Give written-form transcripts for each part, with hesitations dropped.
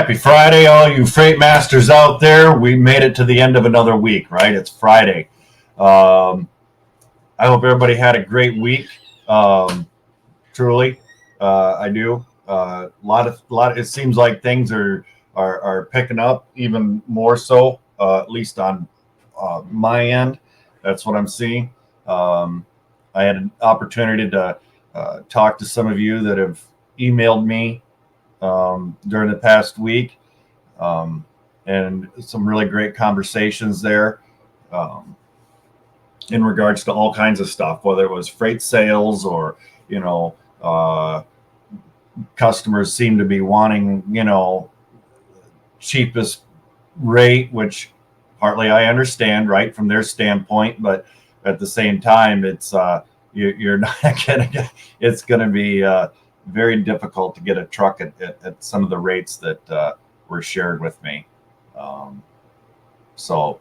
Happy Friday, all you freight masters out there. We made it to the end of another week, right? It's Friday. I hope everybody had a great week. Truly, I do. Lot. It seems like things are picking up even more so, at least on my end. That's what I'm seeing. I had an opportunity to talk to some of you that have emailed me during the past week, and some really great conversations there in regards to all kinds of stuff, whether it was freight sales or, customers seem to be wanting, cheapest rate, which partly I understand, right, from their standpoint, but at the same time, it's you're not gonna get, it's gonna be very difficult to get a truck at some of the rates that were shared with me. So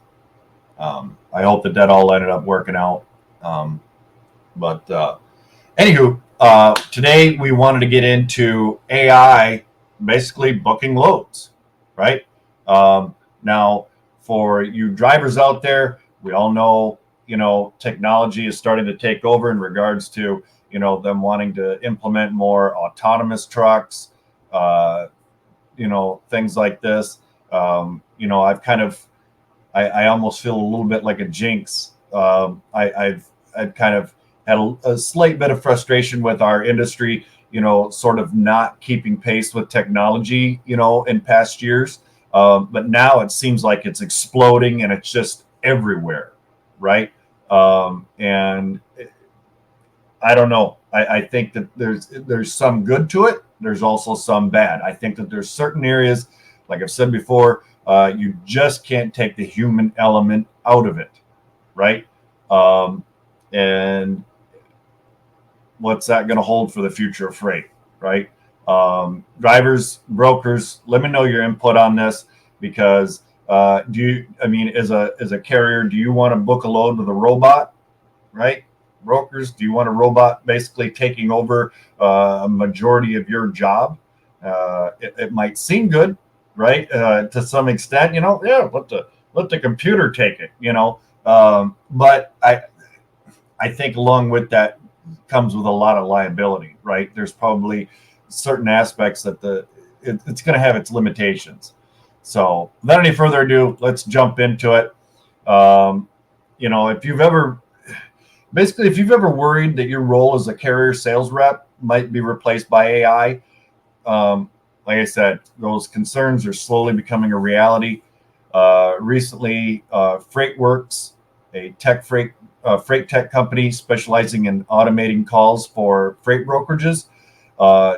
I hope that all ended up working out. But anywho, today we wanted to get into AI, basically booking loads, right? Now, for you drivers out there, we all know, technology is starting to take over in regards to, them wanting to implement more autonomous trucks, things like this. I almost feel a little bit like a jinx. I've kind of had a slight bit of frustration with our industry, sort of not keeping pace with technology, in past years. But now it seems like it's exploding and it's just everywhere, right? And I don't know. I think that there's some good to it. There's also some bad. I think that there's certain areas, like I've said before, you just can't take the human element out of it, right? And what's that going to hold for the future of freight, right? Drivers, brokers, let me know your input on this, because as a carrier, do you want to book a load with a robot, right? Brokers, do you want a robot basically taking over a majority of your job? It might seem good, right? To some extent, let the computer take it, but I think along with that comes with a lot of liability, right? There's probably certain aspects that it's going to have its limitations. So without any further ado, let's jump into it. If you've ever worried that your role as a carrier sales rep might be replaced by AI, like I said, those concerns are slowly becoming a reality. Recently, Fleetworks, a freight tech company specializing in automating calls for freight brokerages,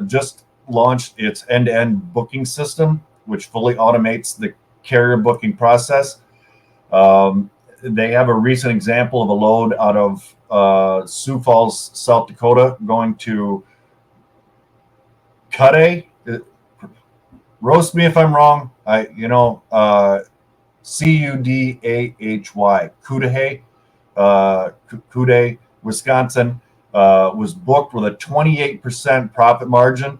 just launched its end-to-end booking system, which fully automates the carrier booking process. They have a recent example of a load out of Sioux Falls, South Dakota, going to Cudahy. Roast me if I'm wrong. Cudahy, Cudahy, Wisconsin, was booked with a 28% profit margin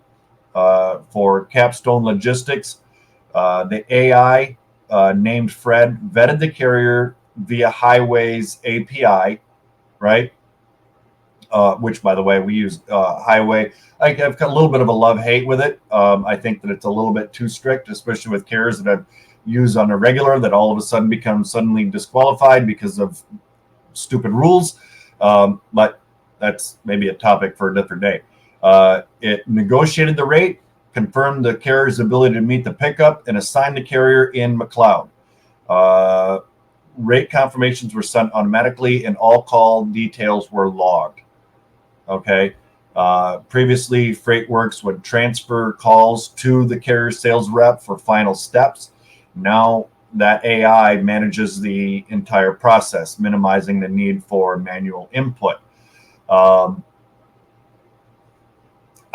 for Capstone Logistics. The AI named Fred vetted the carrier via Highway's API, right? Which, by the way, we use Highway. I've got a little bit of a love-hate with it. I think that it's a little bit too strict, especially with carriers that I've used on a regular that all of a sudden become suddenly disqualified because of stupid rules. But that's maybe a topic for a different day. It negotiated the rate, confirmed the carrier's ability to meet the pickup, and assigned the carrier in McLeod. Rate confirmations were sent automatically, and all call details were logged. Okay. Previously, Fleetworks would transfer calls to the carrier sales rep for final steps. Now that AI manages the entire process, minimizing the need for manual input. I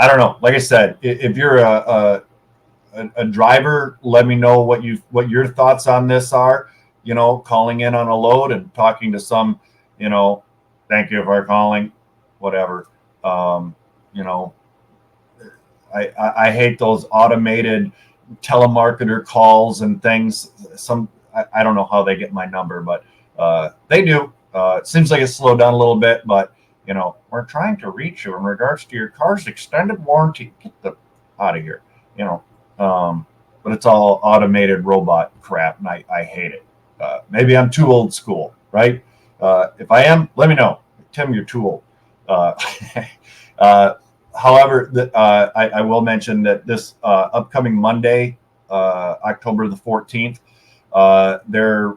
don't know. Like I said, if you're a driver, let me know what your thoughts on this are. Calling in on a load and talking to some, thank you for calling, whatever. I hate those automated telemarketer calls and things. I don't know how they get my number, but they do. It seems like it's slowed down a little bit, but we're trying to reach you in regards to your car's extended warranty. Get the out of here, but it's all automated robot crap, and I hate it. Maybe I'm too old school, right? If I am, let me know. Tim, you're too old. However, I will mention that this upcoming Monday, October the 14th, they're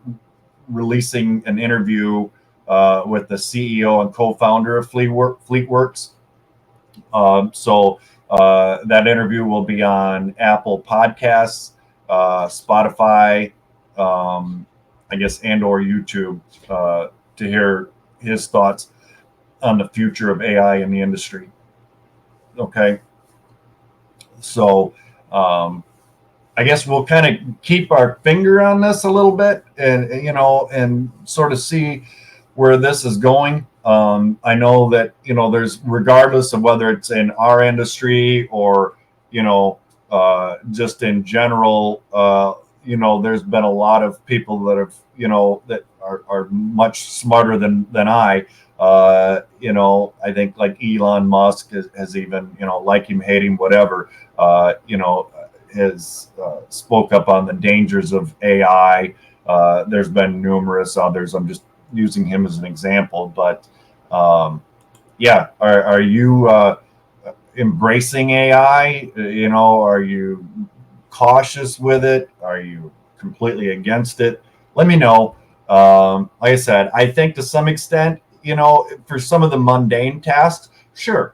releasing an interview with the CEO and co-founder of Fleetworks. So that interview will be on Apple Podcasts, Spotify, I guess, and/or YouTube to hear his thoughts on the future of AI in the industry. Okay, so I guess we'll kind of keep our finger on this a little bit, and and sort of see where this is going. I know that there's, regardless of whether it's in our industry or just in general, there's been a lot of people that have that are much smarter than I. I think like Elon Musk has even, like him, hate him, whatever, has spoke up on the dangers of AI. There's been numerous others. I'm just using him as an example, but yeah, are you embracing AI? Are you cautious with it? Are you completely against it? Let me know. Like I said, I think to some extent, for some of the mundane tasks, sure.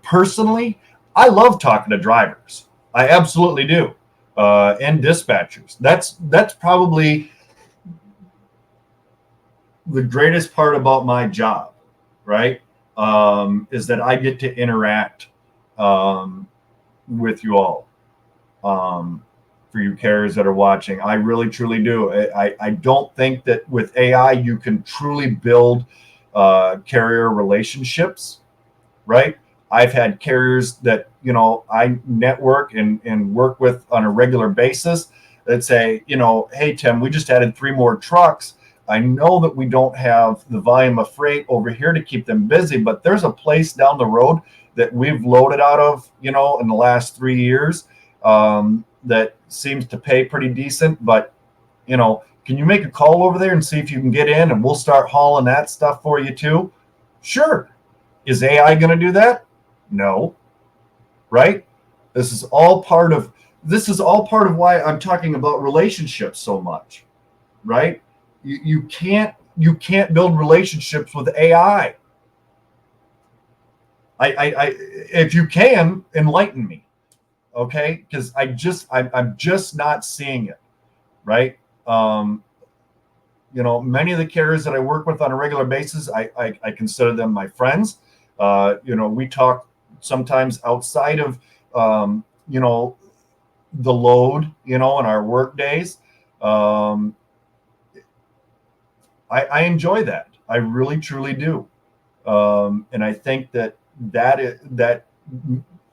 Personally, I love talking to drivers. I absolutely do. And dispatchers. That's probably the greatest part about my job, right? Is that I get to interact with you all. For you carriers that are watching, I really truly do. I don't think that with AI you can truly build carrier relationships, right? I've had carriers that I network and work with on a regular basis that say, hey Tim, we just added 3 more trucks. I know that we don't have the volume of freight over here to keep them busy, but there's a place down the road that we've loaded out of, in the last 3 years, that seems to pay pretty decent. But, can you make a call over there and see if you can get in, and we'll start hauling that stuff for you too? Sure. Is AI going to do that? No. Right? This is all part of why I'm talking about relationships so much, right? You can't build relationships with AI. I if you can, enlighten me, okay? Because I'm just not seeing it, right? Many of the carriers that I work with on a regular basis, I consider them my friends. We talk sometimes outside of the load, in our work days. I enjoy that. I really truly do. And I think that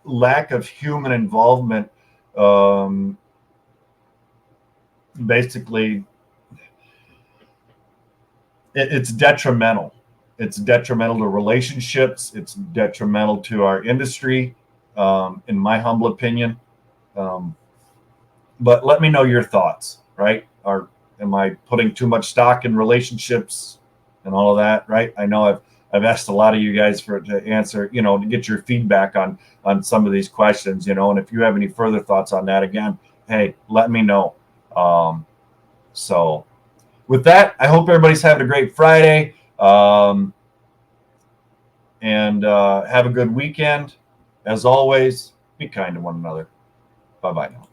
lack of human involvement, basically, it's detrimental. It's detrimental to relationships. It's detrimental to our industry, in my humble opinion. But let me know your thoughts, right? Am I putting too much stock in relationships and all of that, right? I know I've asked a lot of you guys to answer, to get your feedback on some of these questions, and if you have any further thoughts on that, again, hey, let me know. So with that, I hope everybody's having a great Friday, and have a good weekend. As always, be kind to one another. Bye-bye now.